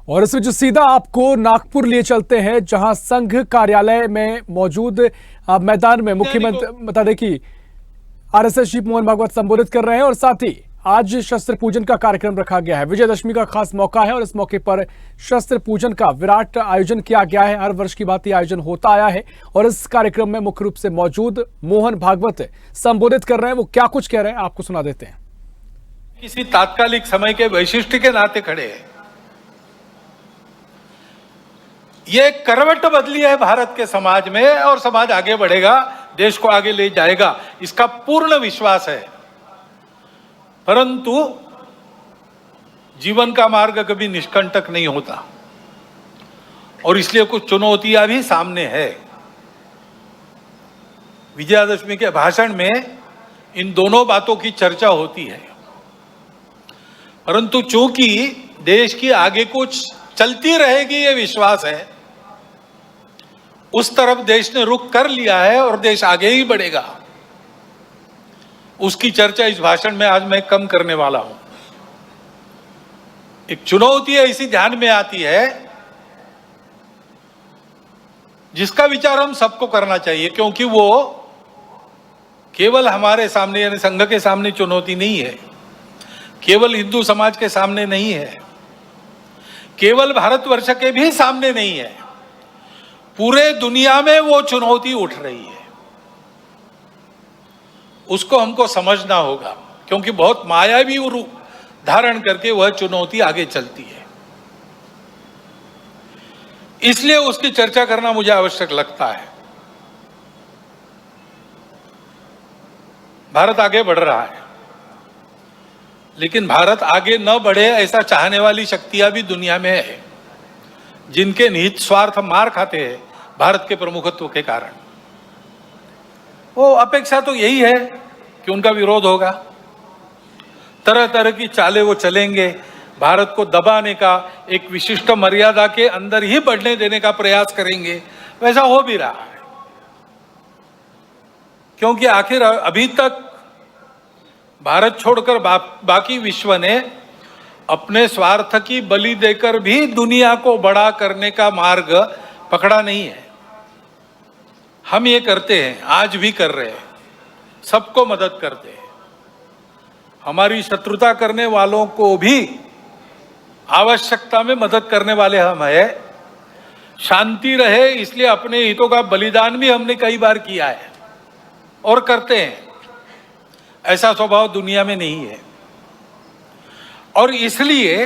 और इस बीच सीधा आपको नागपुर लिए चलते हैं, जहां संघ कार्यालय में मौजूद मैदान में मुख्यमंत्री बता दें कि आरएसएस चीफ मोहन भागवत संबोधित कर रहे हैं और साथ ही आज शस्त्र पूजन का कार्यक्रम रखा गया है। विजयदशमी का खास मौका है और इस मौके पर शस्त्र पूजन का विराट आयोजन किया गया है। हर वर्ष की बात आयोजन होता आया है और इस कार्यक्रम में मुख्य रूप से मौजूद मोहन भागवत संबोधित कर रहे हैं। वो क्या कुछ कह रहे हैं आपको सुना देते हैं। किसी तात्कालिक समय के वैशिष्ट्य के नाते खड़े हैं। ये करवट बदली है भारत के समाज में और समाज आगे बढ़ेगा, देश को आगे ले जाएगा, इसका पूर्ण विश्वास है। परंतु जीवन का मार्ग कभी निष्कंटक नहीं होता और इसलिए कुछ चुनौतियां भी सामने है। विजयादशमी के भाषण में इन दोनों बातों की चर्चा होती है, परंतु चूंकि देश की आगे कुछ चलती रहेगी ये विश्वास है, उस तरफ देश ने रुख कर लिया है और देश आगे ही बढ़ेगा। उसकी चर्चा इस भाषण में आज मैं कम करने वाला हूं। एक चुनौती ऐसी ध्यान में आती है जिसका विचार हम सबको करना चाहिए, क्योंकि वो केवल हमारे सामने यानी संघ के सामने चुनौती नहीं है, केवल हिंदू समाज के सामने नहीं है, केवल भारतवर्ष के भी सामने नहीं है, पूरे दुनिया में वो चुनौती उठ रही है। उसको हमको समझना होगा, क्योंकि बहुत मायावी रूप धारण करके वह चुनौती आगे चलती है। इसलिए उसकी चर्चा करना मुझे आवश्यक लगता है। भारत आगे बढ़ रहा है, लेकिन भारत आगे न बढ़े ऐसा चाहने वाली शक्तियां भी दुनिया में है, जिनके निहित स्वार्थ मार खाते हैं भारत के प्रमुखत्व के कारण। वो अपेक्षा तो यही है कि उनका विरोध होगा, तरह तरह की चालें वो चलेंगे, भारत को दबाने का, एक विशिष्ट मर्यादा के अंदर ही बढ़ने देने का प्रयास करेंगे। वैसा हो भी रहा है, क्योंकि आखिर अभी तक भारत छोड़कर बाकी विश्व ने अपने स्वार्थ की बलि देकर भी दुनिया को बड़ा करने का मार्ग पकड़ा नहीं है। हम ये करते हैं, आज भी कर रहे हैं, सबको मदद करते हैं। हमारी शत्रुता करने वालों को भी आवश्यकता में मदद करने वाले हम हैं। शांति रहे इसलिए अपने हितों का बलिदान भी हमने कई बार किया है और करते हैं। ऐसा स्वभाव दुनिया में नहीं है और इसलिए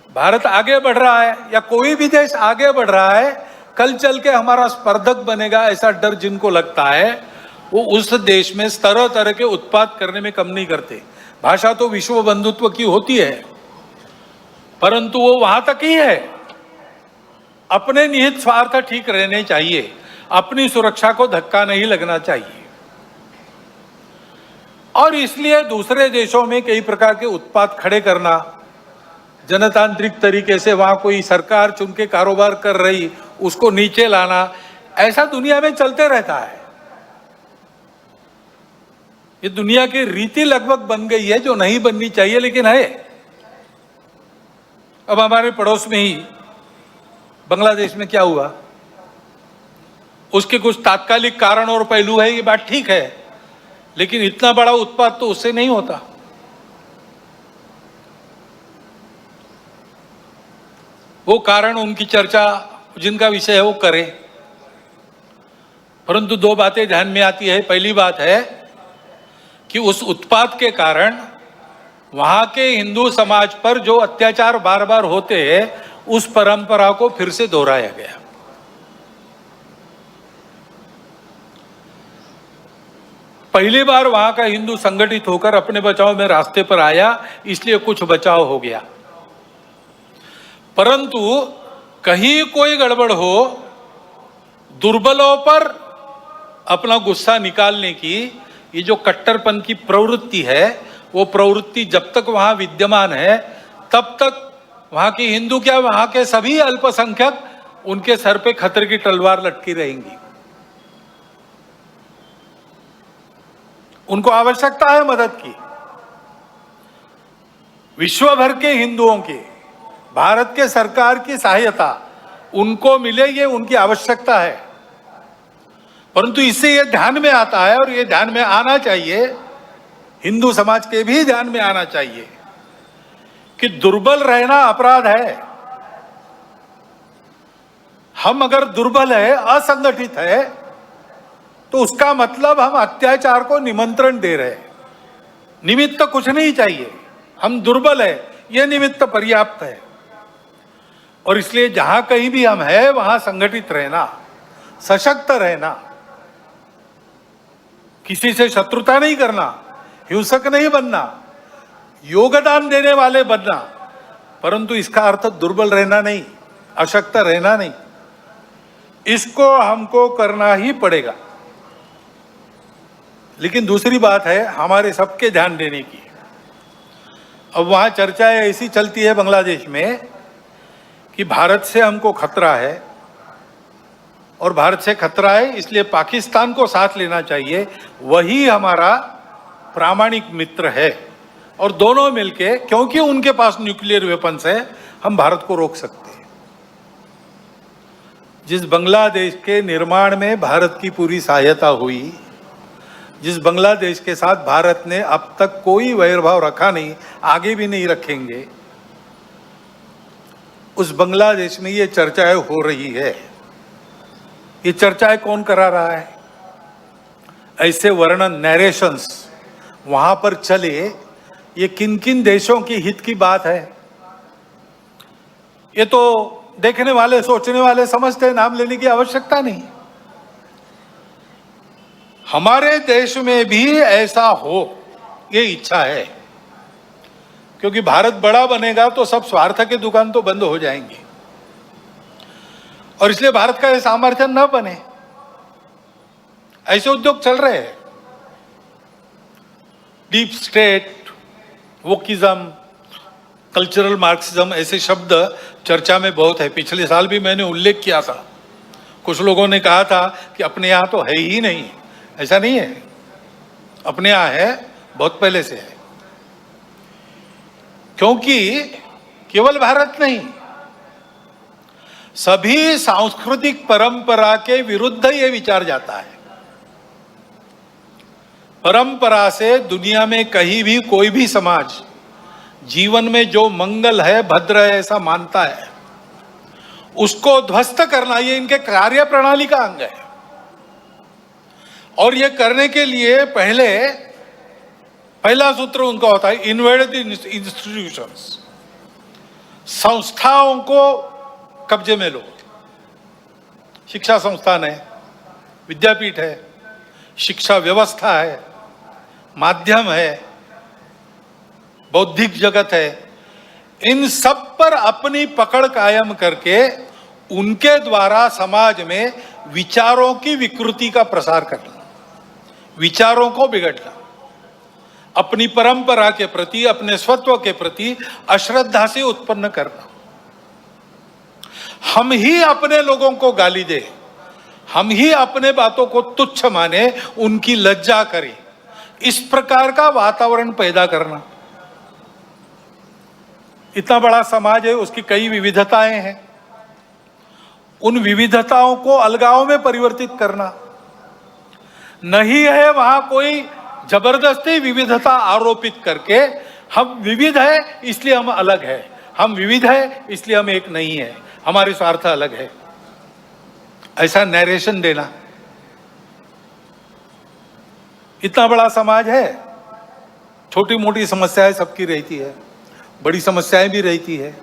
भारत आगे बढ़ रहा है या कोई भी देश आगे बढ़ रहा है, कल चल के हमारा स्पर्धक बनेगा ऐसा डर जिनको लगता है, वो उस देश में तरह तरह के उत्पाद करने में कम नहीं करते। भाषा तो विश्व बंधुत्व की होती है, परंतु वो वहां तक ही है। अपने निहित स्वार्थ ठीक रहने चाहिए, अपनी सुरक्षा को धक्का नहीं लगना चाहिए। और इसलिए दूसरे देशों में कई प्रकार के उत्पाद खड़े करना, जनतांत्रिक तरीके से वहां कोई सरकार चुन के कारोबार कर रही, उसको नीचे लाना, ऐसा दुनिया में चलते रहता है। ये दुनिया की रीति लगभग बन गई है, जो नहीं बननी चाहिए लेकिन है। अब हमारे पड़ोस में ही बांग्लादेश में क्या हुआ, उसके कुछ तात्कालिक कारण और पहलू है, ये बात ठीक है, लेकिन इतना बड़ा उत्पाद तो उससे नहीं होता। वो कारण उनकी चर्चा जिनका विषय है वो करे, परंतु दो बातें ध्यान में आती है। पहली बात है कि उस उत्पाद के कारण वहां के हिंदू समाज पर जो अत्याचार बार बार होते हैं, उस परंपरा को फिर से दोहराया गया। पहली बार वहां का हिंदू संगठित होकर अपने बचाव में रास्ते पर आया, इसलिए कुछ बचाव हो गया। परंतु कहीं कोई गड़बड़ हो, दुर्बलों पर अपना गुस्सा निकालने की ये जो कट्टरपन की प्रवृत्ति है, वो प्रवृत्ति जब तक वहां विद्यमान है, तब तक वहां के हिंदू क्या, वहां के सभी अल्पसंख्यक, उनके सर पे खतरे की तलवार लटकी रहेंगी। उनको आवश्यकता है मदद की। विश्व भर के हिंदुओं के भारत के सरकार की सहायता उनको मिले, ये उनकी आवश्यकता है। परंतु इससे ये ध्यान में आता है और ये ध्यान में आना चाहिए, हिंदू समाज के भी ध्यान में आना चाहिए कि दुर्बल रहना अपराध है। हम अगर दुर्बल है, असंगठित है, तो उसका मतलब हम अत्याचार को निमंत्रण दे रहे हैं। निमित्त कुछ नहीं चाहिए, हम दुर्बल है, यह निमित्त पर्याप्त है। और इसलिए जहां कहीं भी हम हैं वहां संगठित रहना, सशक्त रहना, किसी से शत्रुता नहीं करना, हिंसक नहीं बनना, योगदान देने वाले बनना, परंतु इसका अर्थ दुर्बल रहना नहीं, अशक्त रहना नहीं। इसको हमको करना ही पड़ेगा। लेकिन दूसरी बात है हमारे सबके ध्यान देने की। अब वहां चर्चाएं ऐसी चलती है बांग्लादेश में कि भारत से हमको खतरा है, और भारत से खतरा है इसलिए पाकिस्तान को साथ लेना चाहिए, वही हमारा प्रामाणिक मित्र है। और दोनों मिलके, क्योंकि उनके पास न्यूक्लियर वेपन्स है, हम भारत को रोक सकते हैं। जिस बांग्लादेश के निर्माण में भारत की पूरी सहायता हुई, जिस बांग्लादेश के साथ भारत ने अब तक कोई वैरभाव रखा नहीं, आगे भी नहीं रखेंगे, उस बांग्लादेश में ये चर्चाएं हो रही है। ये चर्चाएं कौन करा रहा है? ऐसे वर्णन, नैरेशंस वहां पर चले, ये किन किन देशों की हित की बात है? ये तो देखने वाले, सोचने वाले समझते हैं, नाम लेने की आवश्यकता नहीं। हमारे देश में भी ऐसा हो, ये इच्छा है, क्योंकि भारत बड़ा बनेगा तो सब स्वार्थ के दुकान तो बंद हो जाएंगे, और इसलिए भारत का ये सामर्थ्य न बने। ऐसे उद्योग चल रहे हैं। Deep state, wokeism, cultural Marxism, ऐसे शब्द चर्चा में बहुत है। पिछले साल भी मैंने उल्लेख किया था। कुछ लोगों ने कहा था कि अपने यहाँ तो है ही नहीं। ऐसा नहीं है, अपने यहाँ है, बहुत पहले से है। क्योंकि केवल भारत नहीं, सभी सांस्कृतिक परंपरा के विरुद्ध ये विचार जाता है। परंपरा से दुनिया में कहीं भी कोई भी समाज जीवन में जो मंगल है, भद्र है, ऐसा मानता है, उसको ध्वस्त करना ये इनके कार्य प्रणाली का अंग है। और ये करने के लिए पहला सूत्र उनका होता है, इन्वेड द इंस्टीट्यूशंस। संस्थाओं को कब्जे में लो। शिक्षा संस्थान है, विद्यापीठ है, शिक्षा व्यवस्था है, माध्यम है, बौद्धिक जगत है, इन सब पर अपनी पकड़ कायम करके उनके द्वारा समाज में विचारों की विकृति का प्रसार करना, विचारों को बिगड़ना, अपनी परंपरा के प्रति, अपने स्वत्व के प्रति अश्रद्धा से उत्पन्न करना। हम ही अपने लोगों को गाली दे, हम ही अपने बातों को तुच्छ माने, उनकी लज्जा करें, इस प्रकार का वातावरण पैदा करना। इतना बड़ा समाज है, उसकी कई विविधताएं हैं, उन विविधताओं को अलगाव में परिवर्तित करना। नहीं है वहां कोई जबरदस्ती विविधता आरोपित करके हम विविध है इसलिए हम अलग है, हम विविध है इसलिए हम एक नहीं है, हमारे स्वार्थ अलग है, ऐसा नैरेशन देना। इतना बड़ा समाज है, छोटी मोटी समस्याएं सबकी रहती है, बड़ी समस्याएं भी रहती है।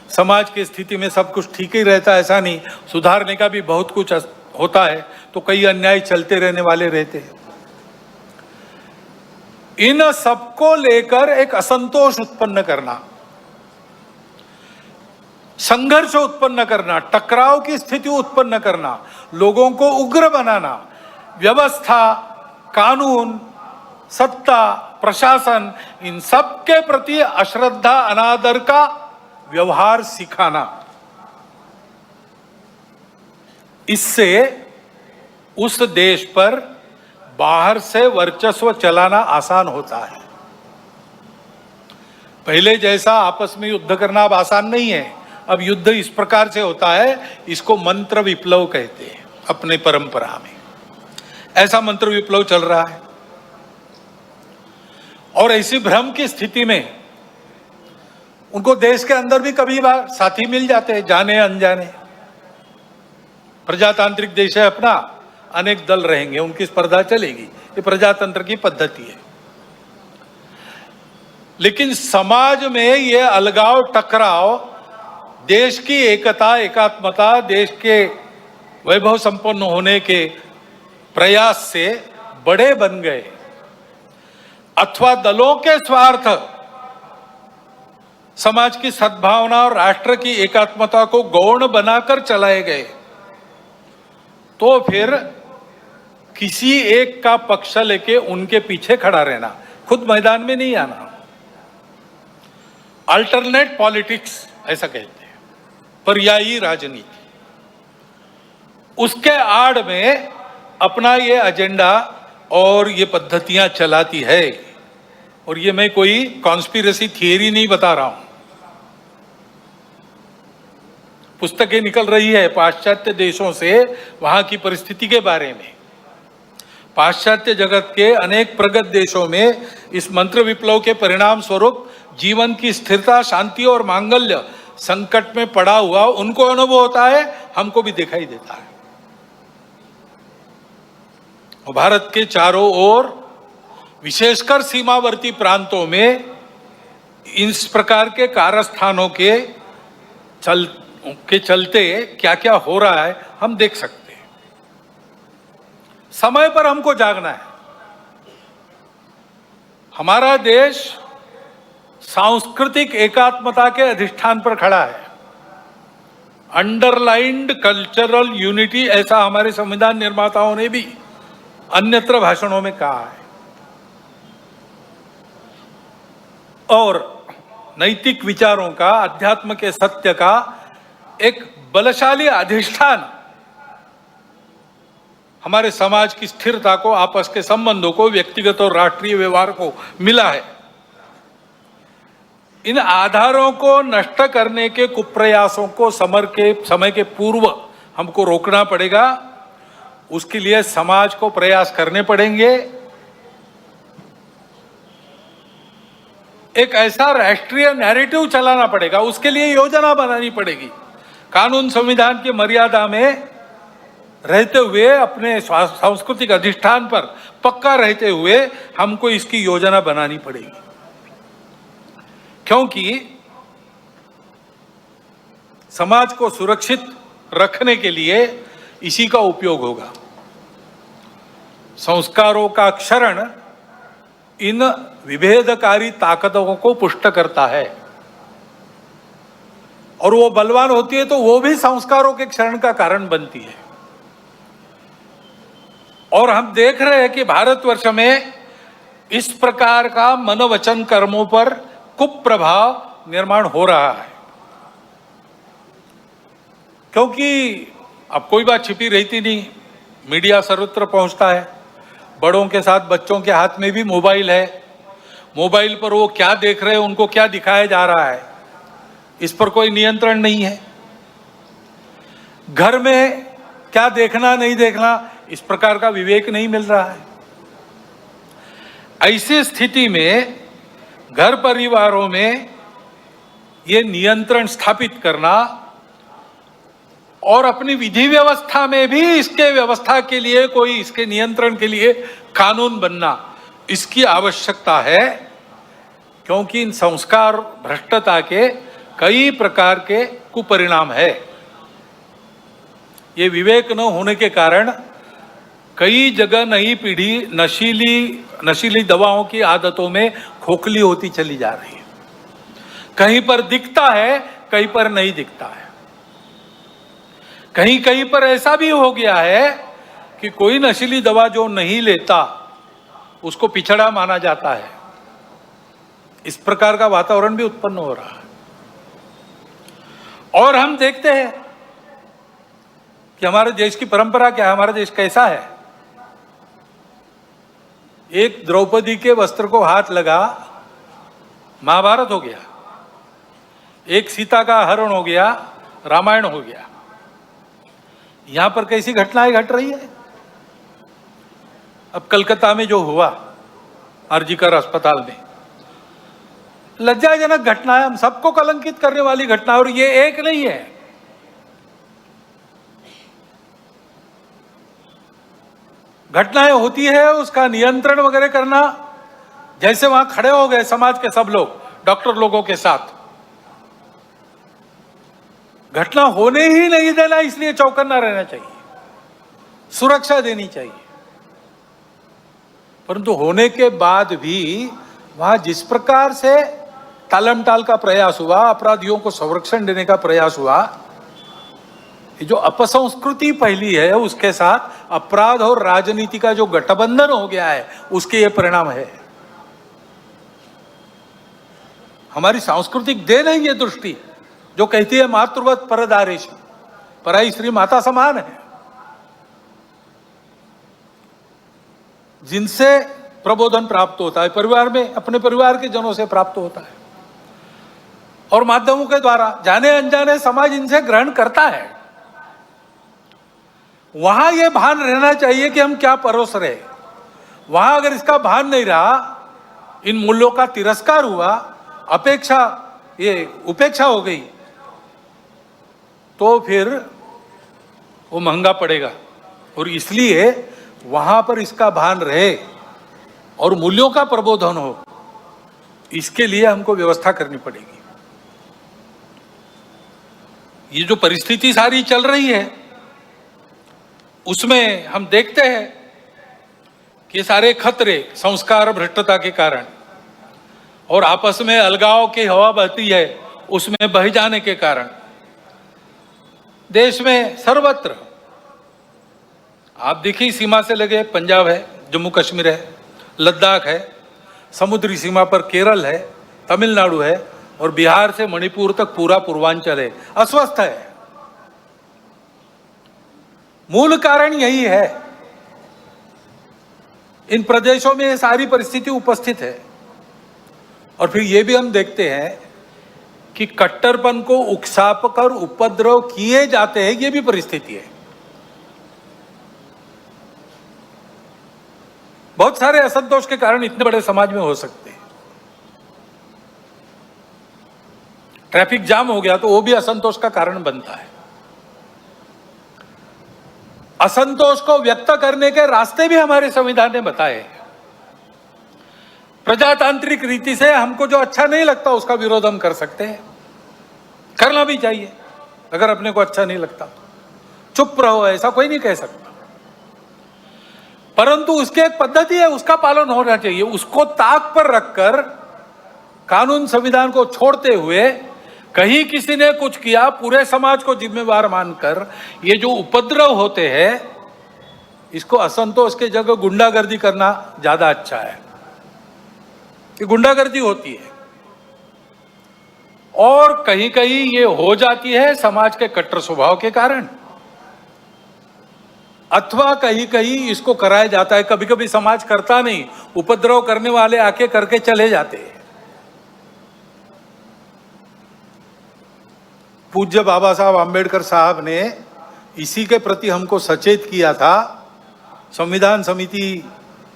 समाज की स्थिति में सब कुछ ठीक ही रहता है ऐसा नहीं, सुधारने का भी बहुत कुछ होता है, तो कई अन्याय चलते रहने वाले रहते हैं। इन सबको लेकर एक असंतोष उत्पन्न करना, संघर्ष उत्पन्न करना, टकराव की स्थिति उत्पन्न करना, लोगों को उग्र बनाना, व्यवस्था, कानून, सत्ता, प्रशासन, इन सब के प्रति अश्रद्धा, अनादर का व्यवहार सिखाना, इससे उस देश पर बाहर से वर्चस्व चलाना आसान होता है। पहले जैसा आपस में युद्ध करना अब आसान नहीं है। अब युद्ध इस प्रकार से होता है, इसको मंत्र विप्लव कहते हैं अपने परंपरा में। ऐसा मंत्र विप्लव चल रहा है। और ऐसी भ्रम की स्थिति में उनको देश के अंदर भी कभी बार साथी मिल जाते हैं, जाने अनजाने। प्रजातांत्रिक देश है अपना, अनेक दल रहेंगे, उनकी स्पर्धा चलेगी, ये प्रजातंत्र की पद्धति है। लेकिन समाज में ये अलगाव टकराव देश की एकता एकात्मता, देश के वैभव संपन्न होने के प्रयास से बड़े बन गए, अथवा दलों के स्वार्थ समाज की सद्भावना और राष्ट्र की एकात्मता को गौण बनाकर चलाए गए, तो फिर किसी एक का पक्ष लेके उनके पीछे खड़ा रहना, खुद मैदान में नहीं आना, अल्टरनेट पॉलिटिक्स ऐसा कहते हैं, पर्यायी राजनीति, उसके आड़ में अपना ये एजेंडा और ये पद्धतियां चलाती है। और ये मैं कोई कॉन्स्पिरेसी थियरी नहीं बता रहा हूं, पुस्तकें निकल रही है पाश्चात्य देशों से वहां की परिस्थिति के बारे में। पाश्चात्य जगत के अनेक प्रगत देशों में इस मंत्र विप्लव के परिणाम स्वरूप जीवन की स्थिरता, शांति और मांगल्य संकट में पड़ा हुआ उनको अनुभव होता है, हमको भी दिखाई देता है। और भारत के चारों ओर विशेषकर सीमावर्ती प्रांतों में इस प्रकार के कारस्थानों के चलते क्या क्या हो रहा है हम देख सकते हैं। समय पर हमको जागना है। हमारा देश सांस्कृतिक एकात्मता के अधिष्ठान पर खड़ा है। अंडरलाइंड कल्चरल यूनिटी, ऐसा हमारे संविधान निर्माताओं ने भी अन्यत्र भाषणों में कहा है। और नैतिक विचारों का, अध्यात्म के सत्य का एक बलशाली अधिष्ठान हमारे समाज की स्थिरता को, आपस के संबंधों को, व्यक्तिगत और राष्ट्रीय व्यवहार को मिला है। इन आधारों को नष्ट करने के कुप्रयासों को समय के पूर्व हमको रोकना पड़ेगा। उसके लिए समाज को प्रयास करने पड़ेंगे। एक ऐसा राष्ट्रीय नैरेटिव चलाना पड़ेगा, उसके लिए योजना बनानी पड़ेगी। कानून संविधान की मर्यादा में रहते हुए, अपने सांस्कृतिक अधिष्ठान पर पक्का रहते हुए हमको इसकी योजना बनानी पड़ेगी, क्योंकि समाज को सुरक्षित रखने के लिए इसी का उपयोग होगा। संस्कारों का क्षरण इन विभेदकारी ताकतों को पुष्ट करता है, और वो बलवान होती है तो वो भी संस्कारों के क्षरण का कारण बनती है। और हम देख रहे हैं कि भारतवर्ष में इस प्रकार का मनोवचन कर्मों पर कुप्रभाव निर्माण हो रहा है, क्योंकि अब कोई बात छिपी रहती नहीं, मीडिया सर्वत्र पहुंचता है। बड़ों के साथ बच्चों के हाथ में भी मोबाइल है। मोबाइल पर वो क्या देख रहे हैं, उनको क्या दिखाया जा रहा है, इस पर कोई नियंत्रण नहीं है। घर में क्या देखना नहीं देखना, इस प्रकार का विवेक नहीं मिल रहा है। ऐसी स्थिति में घर परिवारों में ये नियंत्रण स्थापित करना और अपनी विधि व्यवस्था में भी इसके व्यवस्था के लिए, कोई इसके नियंत्रण के लिए कानून बनना, इसकी आवश्यकता है। क्योंकि इन संस्कार भ्रष्टता के कई प्रकार के कुपरिणाम है। ये विवेक न होने के कारण कई जगह नई पीढ़ी नशीली दवाओं की आदतों में खोखली होती चली जा रही है। कहीं पर दिखता है, कहीं पर नहीं दिखता है। कहीं कहीं पर ऐसा भी हो गया है कि कोई नशीली दवा जो नहीं लेता उसको पिछड़ा माना जाता है। इस प्रकार का वातावरण भी उत्पन्न हो रहा है। और हम देखते हैं कि हमारे देश की परंपरा क्या है, हमारा देश कैसा है। एक द्रौपदी के वस्त्र को हाथ लगा महाभारत हो गया, एक सीता का हरण हो गया, रामायण हो गया। यहां पर कैसी घटनाएं घट रही है। अब कलकत्ता में जो हुआ आरजीकर अस्पताल में, लज्जाजनक घटना है, हम सबको कलंकित करने वाली घटना है। और ये एक नहीं है, घटनाएं होती है, उसका नियंत्रण वगैरह करना, जैसे वहां खड़े हो गए समाज के सब लोग डॉक्टर लोगों के साथ, घटना होने ही नहीं देना, इसलिए चौकन्ना रहना चाहिए, सुरक्षा देनी चाहिए। परंतु होने के बाद भी वहां जिस प्रकार से टालमटाल का प्रयास हुआ, अपराधियों को संरक्षण देने का प्रयास हुआ, ये जो अपसंस्कृति फैली है, उसके साथ अपराध और राजनीति का जो गठबंधन हो गया है, उसके ये परिणाम है। हमारी सांस्कृतिक देन है ये दृष्टि जो कहती है मातृवत परदारेश, पराई स्त्री माता समान है, जिनसे प्रबोधन प्राप्त होता है, परिवार में अपने परिवार के जनों से प्राप्त होता है, और माध्यमों के द्वारा जाने अनजाने समाज इनसे ग्रहण करता है। वहां यह भान रहना चाहिए कि हम क्या परोस रहे। वहां अगर इसका भान नहीं रहा, इन मूल्यों का तिरस्कार हुआ, उपेक्षा हो गई, तो फिर वो महंगा पड़ेगा। और इसलिए वहां पर इसका भान रहे और मूल्यों का प्रबोधन हो, इसके लिए हमको व्यवस्था करनी पड़ेगी। ये जो परिस्थिति सारी चल रही है, उसमें हम देखते हैं कि सारे खतरे संस्कार भ्रष्टता के कारण और आपस में अलगाव की हवा बहती है, उसमें बह जाने के कारण देश में सर्वत्र आप देखिए, सीमा से लगे पंजाब है, जम्मू कश्मीर है, लद्दाख है, समुद्री सीमा पर केरल है, तमिलनाडु है, और बिहार से मणिपुर तक पूरा पूर्वांचल है, अस्वस्थ है। मूल कारण यही है, इन प्रदेशों में ये सारी परिस्थिति उपस्थित है। और फिर ये भी हम देखते हैं कि कट्टरपन को उकसाकर उपद्रव किए जाते हैं, ये भी परिस्थिति है। बहुत सारे असंतोष के कारण इतने बड़े समाज में हो सकते हैं। ट्रैफिक जाम हो गया तो वो भी असंतोष का कारण बनता है। असंतोष को व्यक्त करने के रास्ते भी हमारे संविधान ने बताए। प्रजातांत्रिक रीति से हमको जो अच्छा नहीं लगता उसका विरोध हम कर सकते हैं, करना भी चाहिए। अगर अपने को अच्छा नहीं लगता चुप रहो, ऐसा कोई नहीं कह सकता, परंतु उसकी एक पद्धति है, उसका पालन होना चाहिए। उसको ताक पर रखकर कानून संविधान को छोड़ते हुए कहीं किसी ने कुछ किया, पूरे समाज को जिम्मेवार मानकर ये जो उपद्रव होते हैं, इसको असंतोष के जगह गुंडागर्दी करना ज्यादा अच्छा है। कि गुंडागर्दी होती है और कहीं कहीं ये हो जाती है समाज के कट्टर स्वभाव के कारण, अथवा कहीं कहीं इसको कराया जाता है। कभी कभी समाज करता नहीं, उपद्रव करने वाले आके करके चले जाते हैं। पूज्य बाबा साहब आम्बेडकर साहब ने इसी के प्रति हमको सचेत किया था। संविधान समिति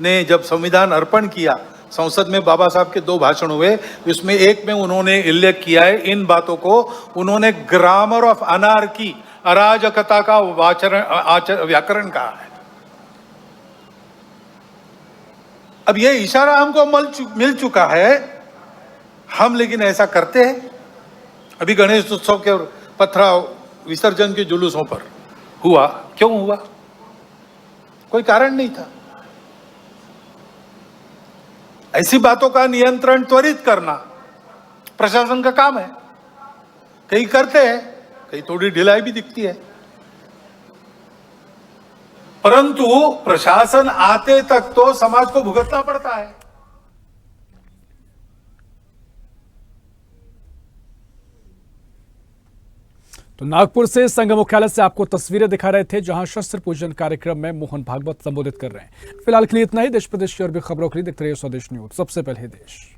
ने जब संविधान अर्पण किया, संसद में बाबा साहब के 2 भाषण हुए, उसमें एक में उन्होंने उल्लेख किया है इन बातों को। उन्होंने ग्रामर ऑफ अनार्की, अराजकता का व्याकरण कहा है। अब ये इशारा हमको मिल चुका है, हम लेकिन ऐसा करते हैं। अभी गणेश उत्सव के पथराव विसर्जन के जुलूसों पर हुआ, क्यों हुआ? कोई कारण नहीं था। ऐसी बातों का नियंत्रण त्वरित करना प्रशासन का काम है। कहीं करते हैं, कहीं थोड़ी ढिलाई भी दिखती है, परंतु प्रशासन आते तक तो समाज को भुगतना पड़ता है। तो नागपुर से संघ मुख्यालय से आपको तस्वीरें दिखा रहे थे, जहां शस्त्र पूजन कार्यक्रम में मोहन भागवत संबोधित कर रहे हैं। फिलहाल के लिए इतना ही। देश प्रदेश की और भी खबरों के लिए देखते रहिए स्वदेश न्यूज, सबसे पहले देश।